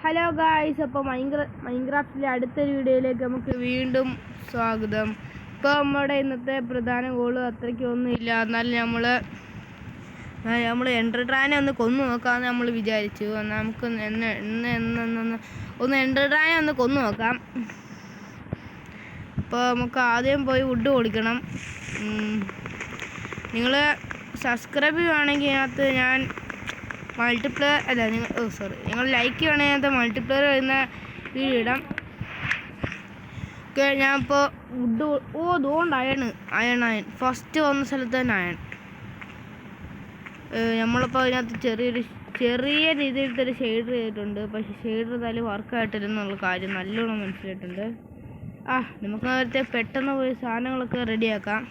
Hello guys, അപ്പോൾ മൈൻക്രാഫ്റ്റിലെ അടുത്തൊരു വീഡിയോയിലേക്ക് നമുക്ക് വീണ്ടും സ്വാഗതം. ഇപ്പോൾ നമ്മുടെ ഇന്നത്തെ പ്രധാന ഗോള് അത്രയ്ക്കൊന്നുമില്ല, എന്നാലും നമ്മൾ എൻഡർ ഡ്രാഗനെ ഒന്ന് കൊന്നു നോക്കാമെന്ന് നമ്മൾ വിചാരിച്ചു. എന്നാൽ നമുക്ക് ഒന്ന് എൻഡർ ഡ്രാഗനെ ഒന്ന് കൊന്നു നോക്കാം. അപ്പോൾ നമുക്ക് ആദ്യം പോയി വുഡ് കൊടുക്കണം. നിങ്ങൾ സബ്സ്ക്രൈബ് ചെയ്യുകയാണെങ്കിൽ ഇതിനകത്ത് ഞാൻ മൾട്ടിപ്ലെയർ നിങ്ങൾ ലൈക്ക് ചെയ്യണതിനകത്ത് മൾട്ടിപ്ലെയർ വരുന്ന വീഡിയോ ഇടാം. ഓക്കെ, ഞാനിപ്പോൾ വുഡ് അതുകൊണ്ട് അയൺ ഫസ്റ്റ് വന്ന സ്ഥലത്ത് തന്നെ അയൺ. നമ്മളിപ്പോൾ അതിനകത്ത് ചെറിയ രീതിയിലൊരു ഷെയ്ഡർ ചെയ്തിട്ടുണ്ട്. പക്ഷേ ഷെയ്ഡർ എന്തായാലും വർക്കായിട്ടിരുന്നുള്ള കാര്യം നല്ലോണം മനസ്സിലായിട്ടുണ്ട്. നമുക്ക് നേരത്തെ പെട്ടെന്ന് പോയി സാധനങ്ങളൊക്കെ റെഡിയാക്കാം.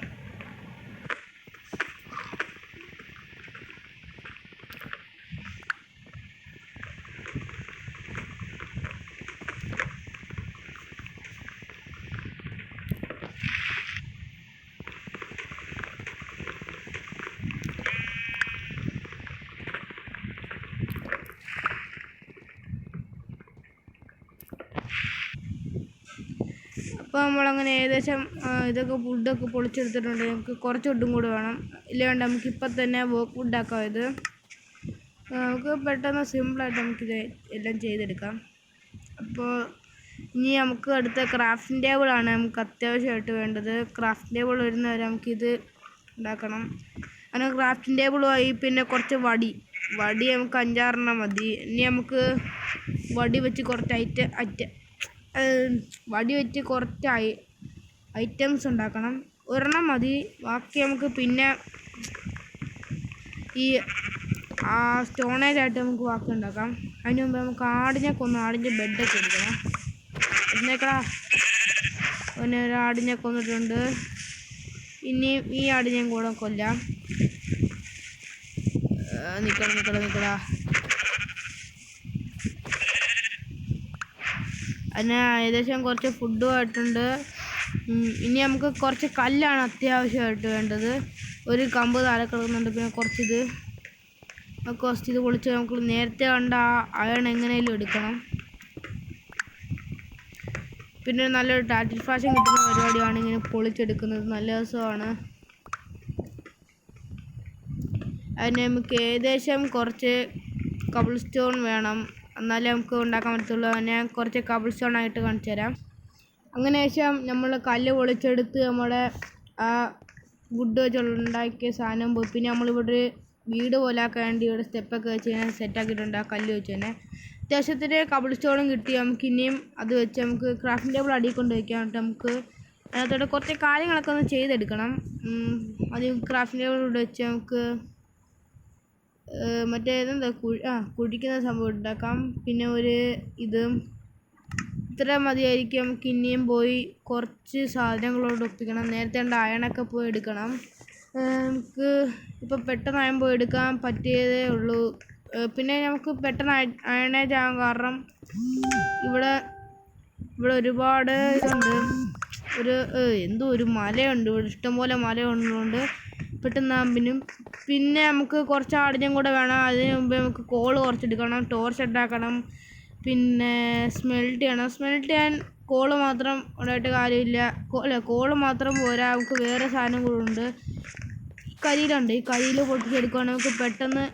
അപ്പോൾ നമ്മളങ്ങനെ ഏകദേശം ഇതൊക്കെ വുഡൊക്കെ പൊളിച്ചെടുത്തിട്ടുണ്ട്. നമുക്ക് കുറച്ച് വുഡും കൂടെ വേണം, ഇല്ലാണ്ട് നമുക്കിപ്പം തന്നെ വർക്ക് വുഡാക്കാം. ഇത് നമുക്ക് പെട്ടെന്ന് സിമ്പിളായിട്ട് നമുക്കിത് എല്ലാം ചെയ്തെടുക്കാം. അപ്പോൾ ഇനി നമുക്ക് അടുത്ത ക്രാഫ്റ്റിംഗ് ടേബിളാണ് നമുക്ക് അത്യാവശ്യമായിട്ട് വേണ്ടത്. ക്രാഫ്റ്റിംഗ് ടേബിൾ വരുന്നവരെ നമുക്കിത് ഉണ്ടാക്കണം. അങ്ങനെ ക്രാഫ്റ്റിംഗ് ടേബിളുമായി പിന്നെ കുറച്ച് വടി നമുക്ക് 5-6 മതി. ഇനി നമുക്ക് വടി വെച്ച് കുറച്ച് ഐറ്റംസ് ഉണ്ടാക്കണം. ഒരെണ്ണം മതി, ബാക്കി നമുക്ക് പിന്നെ ഈ സ്റ്റോണേജായിട്ട് നമുക്ക് ബാക്കി ഉണ്ടാക്കാം. അതിന് മുമ്പ് നമുക്ക് ആടിൻ്റെ ബെഡൊക്കെ എടുക്കണം. എന്നേക്കടാ ഒരു ആടിനെ കൊന്നിട്ടുണ്ട്. ഇനി ഈ ആടിനെയും കൂടെ കൊല്ലാം. നിക്കടാ. അതിന് ഏകദേശം കുറച്ച് ഫുഡുമായിട്ടുണ്ട്. ഇനി നമുക്ക് കുറച്ച് കല്ലാണ് അത്യാവശ്യമായിട്ട് വേണ്ടത്. ഒരു കമ്പ് താഴെ കിടക്കുന്നുണ്ട്. പിന്നെ കുറച്ചിത് പൊളിച്ച് നമുക്ക് നേരത്തെ കണ്ട അയൺ എങ്ങനെയും എടുക്കണം. പിന്നെ നല്ലൊരു സാറ്റിസ്ഫാക്ഷൻ കിട്ടുന്ന പരിപാടിയാണ് ഇങ്ങനെ പൊളിച്ചെടുക്കുന്നത്. നല്ല രസമാണ്. അതിന് നമുക്ക് ഏകദേശം കുറച്ച് കബിൾ സ്റ്റോൺ വേണം, എന്നാലേ നമുക്ക് ഉണ്ടാക്കാൻ പറ്റത്തുള്ളൂ. ഞാൻ കുറച്ച് കബിൾ സ്റ്റോൺ ആയിട്ട് കാണിച്ചു തരാം. അങ്ങനെ ശേഷം നമ്മൾ കല്ല് പൊളിച്ചെടുത്ത് നമ്മുടെ ആ വുഡ് വെച്ചുണ്ടാക്കിയ സാധനം പോയി. പിന്നെ നമ്മളിവിടെ ഒരു വീട് പോലെ ആക്കാൻ വേണ്ടി ഇവിടെ സ്റ്റെപ്പൊക്കെ വെച്ച് കഴിഞ്ഞാൽ സെറ്റാക്കിയിട്ടുണ്ട്. ആ കല്ല് വെച്ച് തന്നെ അത്യാവശ്യത്തിന് കബിൾ സ്റ്റോണും കിട്ടി. നമുക്ക് ഇനിയും അത് വെച്ച് നമുക്ക് ക്രാഫ്റ്റിംഗ് ടേബിൾ അടിയിൽ കൊണ്ട് വയ്ക്കാൻ വേണ്ടി നമുക്ക് അതിനകത്തോടെ കുറച്ച് കാര്യങ്ങളൊക്കെ ഒന്ന് ചെയ്തെടുക്കണം. അത് ക്രാഫ്റ്റിംഗ് ടേബിൾ ഇവിടെ വെച്ച് നമുക്ക് കുഴിക്കുന്ന സംഭവം ഉണ്ടാക്കാം. പിന്നെ ഇത്ര മതിയായിരിക്കും. നമുക്ക് ഇനിയും പോയി കുറച്ച് സാധനങ്ങളോട് ഒപ്പിക്കണം. നേരത്തെ അയണൊക്കെ പോയി എടുക്കണം. നമുക്ക് ഇപ്പോൾ പെട്ടെന്ന് അയൺ പോയി എടുക്കാൻ പറ്റിയതേ ഉള്ളൂ. പിന്നെ നമുക്ക് പെട്ടെന്ന് അയണേജ് ആകാൻ കാരണം ഇവിടെ ഒരുപാട് ഇതുണ്ട്. ഒരു മലയുണ്ട് ഇവിടെ, ഇഷ്ടംപോലെ മലയുള്ളതുകൊണ്ട് പെട്ടെന്ന് പിന്നെ നമുക്ക് കുറച്ച് ആടിനും കൂടെ വേണം. അതിന് മുമ്പേ നമുക്ക് കോള് കുറച്ചെടുക്കണം, ടോർച്ച് ഉണ്ടാക്കണം, പിന്നെ സ്മെൽറ്റ് ചെയ്യാൻ കോള് മാത്രം ഉണ്ടായിട്ട് കാര്യമില്ല. കോള് മാത്രം പോരാ, നമുക്ക് വേറെ സാധനം കൂടെ ഉണ്ട്. ഈ കരിയിൽ പൊട്ടിച്ചെടുക്കുകയാണെങ്കിൽ നമുക്ക് പെട്ടെന്ന്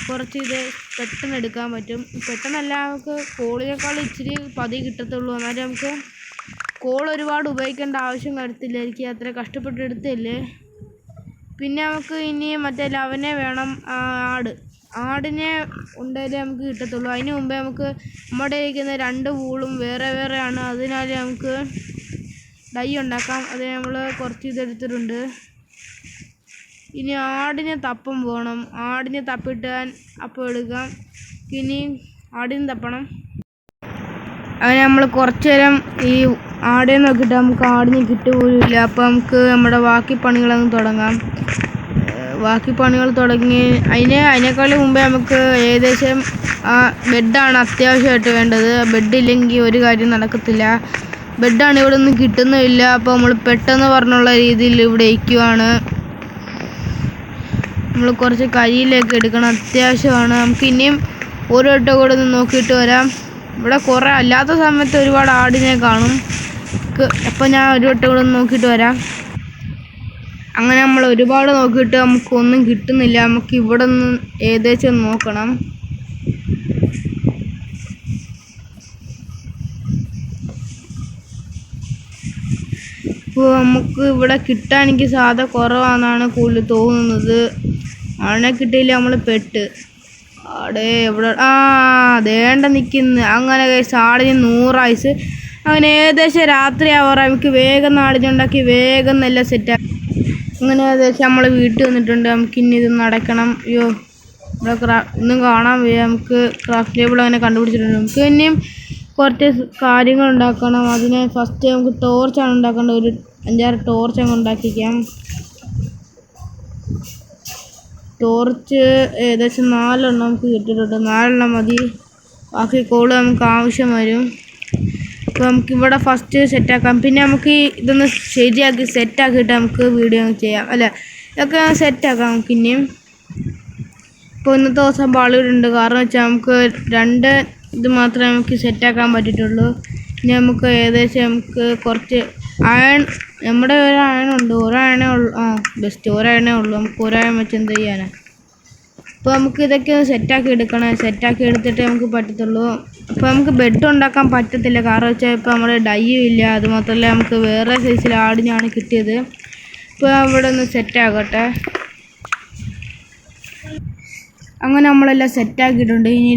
പെട്ടെന്ന് എടുക്കാൻ പറ്റും. പെട്ടെന്നല്ല, നമുക്ക് കോളിനേക്കാൾ ഇച്ചിരി പതി കിട്ടത്തുള്ളൂ. എന്നാലും നമുക്ക് കോൾ ഒരുപാട് ഉപയോഗിക്കേണ്ട ആവശ്യം വരത്തില്ല. എനിക്ക് അത്ര കഷ്ടപ്പെട്ടെടുത്തില്ലേ. പിന്നെ നമുക്ക് ഇനി മറ്റേ ലവനെ വേണം. ആടിനെ ഉണ്ടായാലേ നമുക്ക് കിട്ടത്തുള്ളൂ. അതിന് മുമ്പേ നമുക്ക് നമ്മുടെ ഇരിക്കുന്ന 2 വൂളും വേറെ ആണ്. അതിനാൽ നമുക്ക് ഡൈ ഉണ്ടാക്കാം. അത് നമ്മൾ കുറച്ച് ഇതെടുത്തിട്ടുണ്ട്. ഇനി ആടിനെ തപ്പം പോകണം. ആടിനെ തപ്പിട്ടാൻ അപ്പോൾ എടുക്കാം. ഇനി ആടിനെ തപ്പണം. അങ്ങനെ നമ്മൾ കുറച്ച് നേരം ഈ ആടിനെ നോക്കിയിട്ട് നമുക്ക് ആടിനെ കിട്ടുപോലുമില്ല. അപ്പോൾ നമുക്ക് നമ്മുടെ ബാക്കി പണികളൊന്ന് തുടങ്ങാം. ബാക്കി പണികൾ തുടങ്ങി അതിനേക്കാളും മുമ്പേ നമുക്ക് ഏകദേശം ബെഡാണ് അത്യാവശ്യമായിട്ട് വേണ്ടത്. ബെഡ് ഇല്ലെങ്കിൽ ഒരു കാര്യം നടക്കത്തില്ല. ബെഡാണ് ഇവിടെ ഒന്നും കിട്ടുന്നില്ല. അപ്പോൾ നമ്മൾ പെട്ടെന്ന് പറഞ്ഞുള്ള രീതിയിൽ ഇവിടെ ഇരിക്കുവാണ്. നമ്മൾ കുറച്ച് കരിയിലേക്ക് എടുക്കണം, അത്യാവശ്യമാണ്. നമുക്ക് ഇനിയും ഒരു വട്ടം കൂടെ ഒന്ന് നോക്കിയിട്ട് വരാം. ഇവിടെ കുറേ അല്ലാത്ത സമയത്ത് ഒരുപാട് ആടിനെ കാണും. അപ്പോൾ ഞാൻ ഒരു വട്ടം കൂടെ ഒന്ന് നോക്കിയിട്ട് വരാം. അങ്ങനെ നമ്മൾ ഒരുപാട് നോക്കിയിട്ട് നമുക്കൊന്നും കിട്ടുന്നില്ല. നമുക്ക് ഇവിടെ നിന്ന് ഏകദേശം നോക്കണം. ഇപ്പോൾ നമുക്ക് ഇവിടെ കിട്ടാൻ എനിക്ക് സാധ്യത കുറവാണെന്നാണ് കൂടുതൽ തോന്നുന്നത്. ആടിനെ കിട്ടിയില്ല നമ്മൾ പെട്ട്. ആടെ എവിടെ ദേണ്ട നിൽക്കുന്നു. അങ്ങനെ ആടിന് 100 ആയുസ്. അങ്ങനെ ഏകദേശം രാത്രി ആവാറായി. നമുക്ക് വേഗം നാടിനുണ്ടാക്കി വേഗം നല്ല സെറ്റാക്കി. അങ്ങനെ ഏകദേശം നമ്മൾ വീട്ടിൽ വന്നിട്ടുണ്ട്. നമുക്കിനി ഇത് നടക്കണം. അയ്യോ ഇവിടെ ഒന്നും കാണാൻ വയ്യ. നമുക്ക് ക്രാഫ്റ്റ് ടേബിൾ അങ്ങനെ കണ്ടുപിടിച്ചിട്ടുണ്ട്. നമുക്ക് ഇനിയും കുറച്ച് കാര്യങ്ങൾ ഉണ്ടാക്കണം. അതിന് ഫസ്റ്റ് നമുക്ക് ടോർച്ചാണ് ഉണ്ടാക്കേണ്ടത്. ഒരു 5-6 ടോർച്ച് അങ്ങ് ഉണ്ടാക്കിക്കാം. ടോർച്ച് ഏകദേശം 4 എണ്ണം നമുക്ക് കിട്ടിയിട്ടുണ്ട്. 4 എണ്ണം മതി. ബാക്കി കോള് നമുക്ക് ആവശ്യം വരും. അപ്പോൾ നമുക്കിവിടെ ഫസ്റ്റ് സെറ്റാക്കാം. പിന്നെ നമുക്ക് ഇതൊന്ന് ശരിയാക്കി സെറ്റാക്കിയിട്ട് നമുക്ക് വീഡിയോ ചെയ്യാം. അല്ല ഇതൊക്കെ സെറ്റാക്കാം നമുക്ക് ഇനിയും. ഇപ്പോൾ ഇന്നത്തെ ദിവസം പാളിയിടുണ്ട്. കാരണം വെച്ചാൽ നമുക്ക് 2 ഇത് മാത്രമേ നമുക്ക് സെറ്റാക്കാൻ പറ്റിയിട്ടുള്ളൂ. ഇനി നമുക്ക് ഏകദേശം നമുക്ക് കുറച്ച് അയൺ, നമ്മുടെ ഒരു അയണുണ്ട്. ഒരയണേ ഉള്ളൂ. ബെസ്റ്റ് ഒരയണേ ഉള്ളൂ. നമുക്ക് ഒരയൺ വെച്ച് എന്ത് ചെയ്യാനാണ്. അപ്പോൾ നമുക്ക് ഇതൊക്കെ സെറ്റാക്കി എടുക്കണം. സെറ്റാക്കി എടുത്തിട്ട് നമുക്ക് പറ്റത്തുള്ളൂ. അപ്പോൾ നമുക്ക് ബെഡ് ഉണ്ടാക്കാൻ പറ്റത്തില്ല. കാരണം വെച്ചാൽ ഇപ്പോൾ നമ്മുടെ ഡൈയും ഇല്ല. അതുമാത്രമല്ല നമുക്ക് വേറെ സൈസിൽ ആടിനാണ് കിട്ടിയത്. ഇപ്പോൾ അവിടെ ഒന്ന് സെറ്റാക്കട്ടെ. അങ്ങനെ നമ്മളെല്ലാം സെറ്റാക്കിയിട്ടുണ്ട്. ഇനി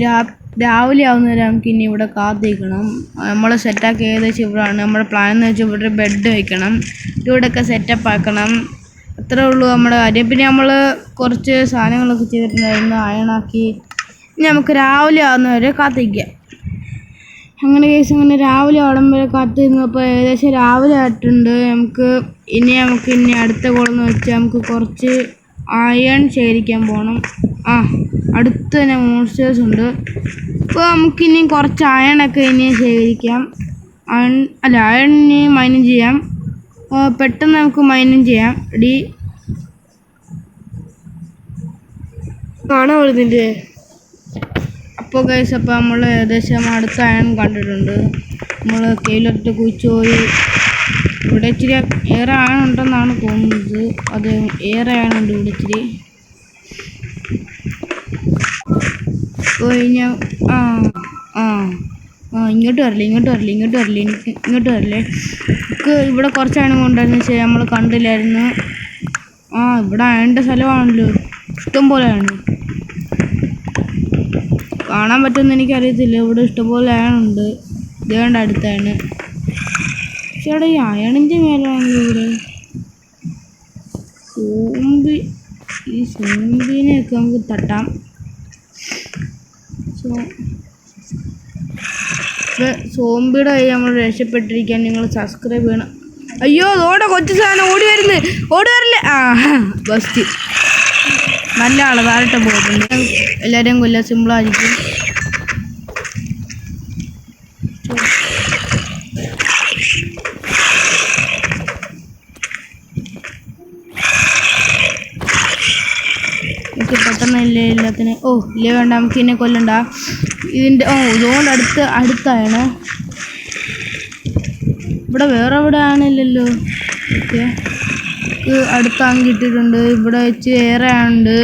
രാവിലെ ആവുന്നവരെ നമുക്ക് ഇനി ഇവിടെ കാത്തിരിക്കണം. നമ്മൾ സെറ്റാക്കി ഏകദേശം ഇവിടെയാണ്. നമ്മുടെ പ്ലാൻ എന്ന് വെച്ചാൽ ഇവിടെ ബെഡ് വയ്ക്കണം. ഇവിടെയൊക്കെ സെറ്റപ്പ് ആക്കണം. അത്രേ ഉള്ളൂ നമ്മുടെ കാര്യം. പിന്നെ നമ്മൾ കുറച്ച് സാധനങ്ങളൊക്കെ ചെയ്തിട്ടുണ്ടായിരുന്നു. അയണാക്കി. ഇനി നമുക്ക് രാവിലെ ആവുന്നവരെ കാത്തിരിക്കാം. അങ്ങനെ കേസ് അങ്ങനെ രാവിലെ ആവണം വരെ കാത്തിരുന്നപ്പോൾ ഏകദേശം രാവിലെ ആയിട്ടുണ്ട്. നമുക്ക് ഇനി അടുത്ത കോളെന്ന് വെച്ചാൽ നമുക്ക് കുറച്ച് അയൺ ശേഖരിക്കാൻ പോകണം. അടുത്ത് തന്നെ മോൺസ്റ്റേഴ്സ് ഉണ്ട്. അപ്പോൾ നമുക്കിനി കുറച്ച് അയണൊക്കെ ഇനി ശേഖരിക്കാം. അയൺ ഇനി മൈനിങ് ചെയ്യാം. പെട്ടെന്ന് നമുക്ക് മൈനിങ് ചെയ്യാം. കാണാൻ വരുന്നില്ലേ? അപ്പോൾ ഗൈസ് അപ്പോൾ നമ്മൾ ഏകദേശം അടുത്ത അയൺ കണ്ടിട്ടുണ്ട്. നമ്മൾ കയ്യിലോട്ട് കുഴിച്ച് പോയി. ഇവിടെ ഇച്ചിരി ഏറെ അയൺ ഉണ്ടെന്നാണ് തോന്നുന്നത്. അത് ഏറെ അയണുണ്ട് ഇവിടെ ഇച്ചിരി. കഴിഞ്ഞാൽ ഇങ്ങോട്ട് വരില്ലേ. നമുക്ക് ഇവിടെ കുറച്ച് അയൺ കൊണ്ടായിരുന്നു. പക്ഷേ നമ്മൾ കണ്ടില്ലായിരുന്നു. ഇവിടെ അയണിൻ്റെ സ്ഥലമാണല്ലോ. ഇഷ്ടംപോലെയാണ്. കാണാൻ പറ്റുമെന്ന് എനിക്കറിയത്തില്ല. ഇവിടെ ഇഷ്ടംപോലെ അയണുണ്ട്. ഇതേണ്ട അടുത്താണ്. ചേട്ടാ ഈ അയണിൻ്റെ മേലാണല്ലോ ഇവിടെ. ഈ സോംബിനെയൊക്കെ നമുക്ക് തട്ടാം. സോംബിയുടെ കൈ നമ്മൾ രക്ഷപ്പെട്ടിരിക്കാൻ നിങ്ങൾ സബ്സ്ക്രൈബ് ചെയ്യണം. അയ്യോ ഓടെ കൊച്ചു സാധനം ഓടി വരില്ലേ. ബസ്റ്റ് നല്ല ആള് താഴോട്ട് പോയിട്ടുണ്ട്. എല്ലാവരെയും കൊല്ലാൻ സിമ്പിളായിരിക്കും. നമുക്ക് പെട്ടെന്ന് എല്ലാത്തിനെ ഇല്ലേ വേണ്ട. നമുക്ക് ഇതിനെ കൊല്ലണ്ട. ഇതിൻ്റെ ഇതുകൊണ്ട് അടുത്താണ്. ഇവിടെ വേറെ എവിടെ ആണില്ലല്ലോ. ഓക്കെ അടുത്താങ്കി കിട്ടിയിട്ടുണ്ട്. ഇവിടെ വെച്ച് ഏറെ ഉണ്ട്.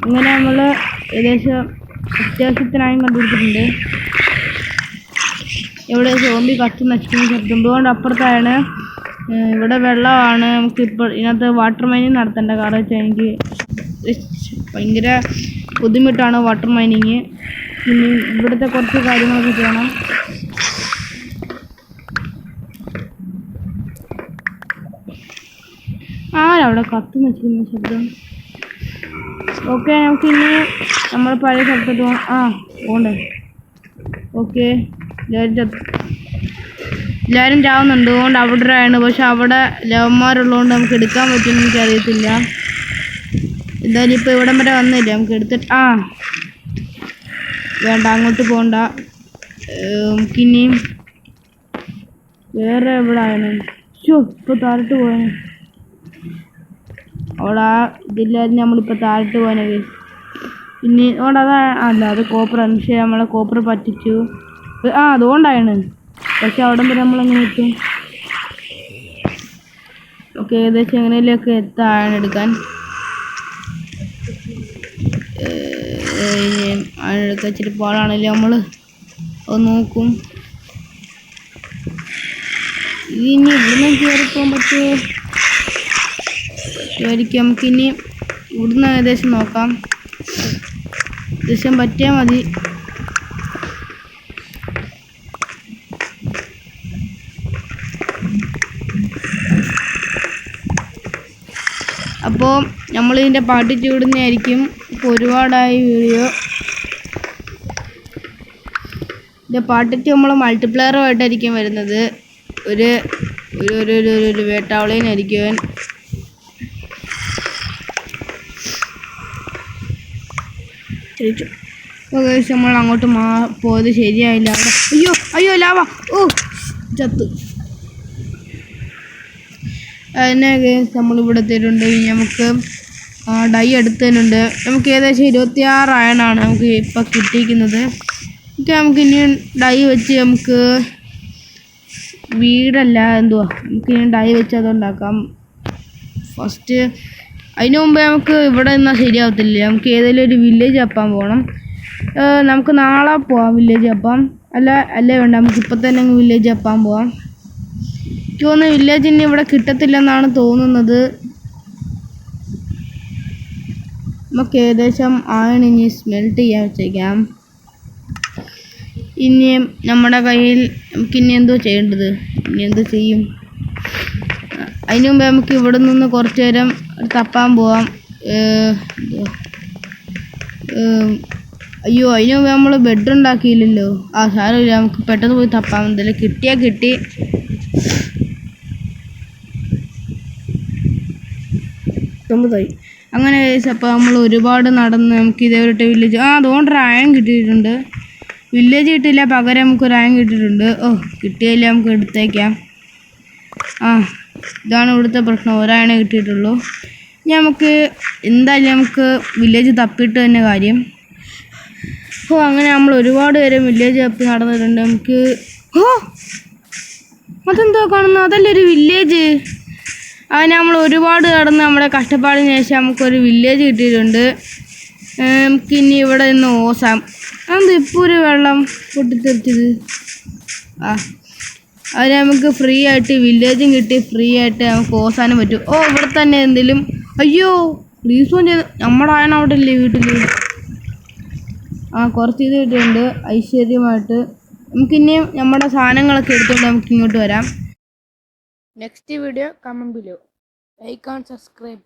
ഇങ്ങനെ നമ്മൾ ഏകദേശം അത്യാവശ്യത്തിനായും കണ്ടുപിടിച്ചിട്ടുണ്ട്. ഇവിടെ സോംബി കത്തി നശിക്കുന്ന ശബ്ദം കൊണ്ട് അപ്പുറത്താണ്. ഇവിടെ വെള്ളമാണ്. നമുക്കിപ്പോൾ ഇതിനകത്ത് വാട്ടർ മൈനിങ് നടത്തേണ്ട. കാരണം വെച്ചാൽ എനിക്ക് ഭയങ്കര ബുദ്ധിമുട്ടാണ് വാട്ടർ മൈനിങ്. പിന്നെ ഇവിടുത്തെ കുറച്ച് കാര്യങ്ങളൊക്കെ ചെയ്യണം. അവിടെ കത്തി നശിക്കുന്ന ശബ്ദം. ഓക്കെ നമുക്കിനി നമ്മൾ പഴയ സ്ഥലത്തോട്ട് പോകണ്ടേ. ഓക്കെ എല്ലാവരും ചാവുന്നുണ്ട്. അതുകൊണ്ട് അവിടെ ആണ്. പക്ഷെ അവിടെ ലവന്മാരുള്ളതുകൊണ്ട് നമുക്ക് എടുക്കാൻ പറ്റുമെന്ന് എനിക്കറിയത്തില്ല. എന്തായാലും ഇപ്പോൾ ഇവിടം വരെ വന്നില്ല. നമുക്ക് എടുത്തിട്ട് വേണ്ട അങ്ങോട്ട് പോകണ്ട. നമുക്കിനി വേറെ എവിടെ ആയാണ്. ഇപ്പോൾ താഴോട്ട് പോയാണ്. അവിടെ ആ ഇതില്ലായിരുന്നു നമ്മളിപ്പോൾ താഴോട്ട് പോകാനേ. പിന്നെ അതുകൊണ്ട് അല്ല അത് കോപ്പറാണ്. പക്ഷേ നമ്മളെ കോപ്പർ പറ്റിച്ചു. അതുകൊണ്ടാണ്. പക്ഷെ അവിടെ വരെ നമ്മളെങ്ങനെ എത്തും? ഓക്കെ, ഏകദേശം എങ്ങനെയൊക്കെ എത്താൻ എടുക്കാൻ എടുക്കാൻ ഇച്ചിരി പാടാണല്ലോ. നമ്മൾ അത് നോക്കും. ഇനി ഇവിടുന്ന് കയറിപ്പോകാൻ പറ്റുമോ? ശരിക്കും നമുക്കിനി ഇവിടുന്ന് ഏകദേശം നോക്കാം. ഏകദേശം പറ്റിയാൽ മതി. അപ്പോൾ നമ്മളിതിൻ്റെ പാർട്ട് ഇടുന്നതായിരിക്കും. ഇപ്പോൾ ഒരുപാടായി വീഡിയോ. ഇതിൻ്റെ പാർട്ട് നമ്മൾ മൾട്ടിപ്ലെയറുമായിട്ടായിരിക്കും വരുന്നത്. ഒരു വേട്ടാവളേനായിരിക്കും. നമ്മൾ അങ്ങോട്ട് പോയത് ശരിയായില്ല. അവിടെ അയ്യോ ലാവ. ചത്ത്. അതിനെ നമ്മളിവിടെ തരുന്നുണ്ട്. നമുക്ക് ഡൈ എടുത്തതിനുണ്ട്. നമുക്ക് ഏകദേശം 26 അയണാണ് നമുക്ക് ഇപ്പം കിട്ടിയിരിക്കുന്നത്. നമുക്ക് ഇനി ഡൈ വെച്ച് നമുക്ക് വീടല്ല നമുക്കിനി ഡൈ വെച്ച് അതുണ്ടാക്കാം. ഫസ്റ്റ് അതിന് മുമ്പേ നമുക്ക് ഇവിടെ നിന്നാൽ ശരിയാവത്തില്ല. നമുക്ക് ഏതെങ്കിലും ഒരു വില്ലേജ് അപ്പാൻ പോകണം. നമുക്ക് നാളെ പോവാം വില്ലേജ് അപ്പാൻ. അല്ലേ വേണ്ട, നമുക്കിപ്പോൾ തന്നെ വില്ലേജ് അപ്പാൻ പോവാം. എനിക്ക് തോന്നുന്നു വില്ലേജ് ഇനി ഇവിടെ കിട്ടത്തില്ലെന്നാണ് തോന്നുന്നത്. നമുക്ക് ഏകദേശം അയൺ ഇനി സ്മെൽറ്റ് ചെയ്യാൻ വെച്ചേക്കാം. ഇനി നമ്മുടെ കയ്യിൽ നമുക്കിനി എന്തോ ചെയ്യേണ്ടത്? ഇനി എന്ത് ചെയ്യും? അതിന് മുമ്പേ നമുക്ക് ഇവിടെ നിന്ന് കുറച്ച് നേരം തപ്പാൻ പോവാം. അയ്യോ, അതിന് മുമ്പേ നമ്മൾ ബെഡ് ഉണ്ടാക്കിയില്ലല്ലോ. സാരമില്ല, നമുക്ക് പെട്ടെന്ന് പോയി തപ്പാം. എന്തെങ്കിലും കിട്ടിയാൽ കിട്ടി. അങ്ങനെ അപ്പോൾ നമ്മൾ ഒരുപാട് നടന്ന് നമുക്ക് ഇതേവരെ വില്ലേജ് അതുകൊണ്ടൊരു അയൺ കിട്ടിയിട്ടുണ്ട്. വില്ലേജ് കിട്ടിയില്ല, പകരം നമുക്കൊരു അയൺ കിട്ടിയിട്ടുണ്ട്. കിട്ടിയില്ല, നമുക്ക് എടുത്തേക്കാം. ഇതാണ് ഇവിടുത്തെ പ്രശ്നം. ഒരായണേ കിട്ടിയിട്ടുള്ളൂ. നമുക്ക് എന്തായാലും നമുക്ക് വില്ലേജ് തപ്പിയിട്ട് തന്നെ കാര്യം. അങ്ങനെ നമ്മൾ ഒരുപാട് പേര് വില്ലേജ് തപ്പി നടന്നിട്ടുണ്ട്. നമുക്ക് അതെന്തോ കാണുന്നു? അതല്ലേ ഒരു വില്ലേജ്. അങ്ങനെ നമ്മൾ ഒരുപാട് നടന്ന് നമ്മുടെ കഷ്ടപ്പാടിന് ശേഷം നമുക്കൊരു വില്ലേജ് കിട്ടിയിട്ടുണ്ട്. നമുക്കിനി ഇവിടെ നിന്ന് ഓസാം. അതെന്ത് ഇപ്പോൾ ഒരു വെള്ളം പൊട്ടിത്തെറിച്ചത്? അതിന് നമുക്ക് ഫ്രീ ആയിട്ട് വില്ലേജും കിട്ടി. ഫ്രീ ആയിട്ട് നമുക്ക് ഓസാനും പറ്റും. ഇവിടെ തന്നെ എന്തെങ്കിലും. അയ്യോ, റീസോൺ ചെയ്ത് നമ്മുടെ ആയണ അവിടെ ഇല്ലേ വീട്ടിൽ? കുറച്ച് ഇത് കിട്ടിയിട്ടുണ്ട് ഐശ്വര്യമായിട്ട്. നമുക്കിനി നമ്മുടെ സാധനങ്ങളൊക്കെ എടുത്തുകൊണ്ട് നമുക്ക് ഇങ്ങോട്ട് വരാം. Next video comment below. Like and subscribe.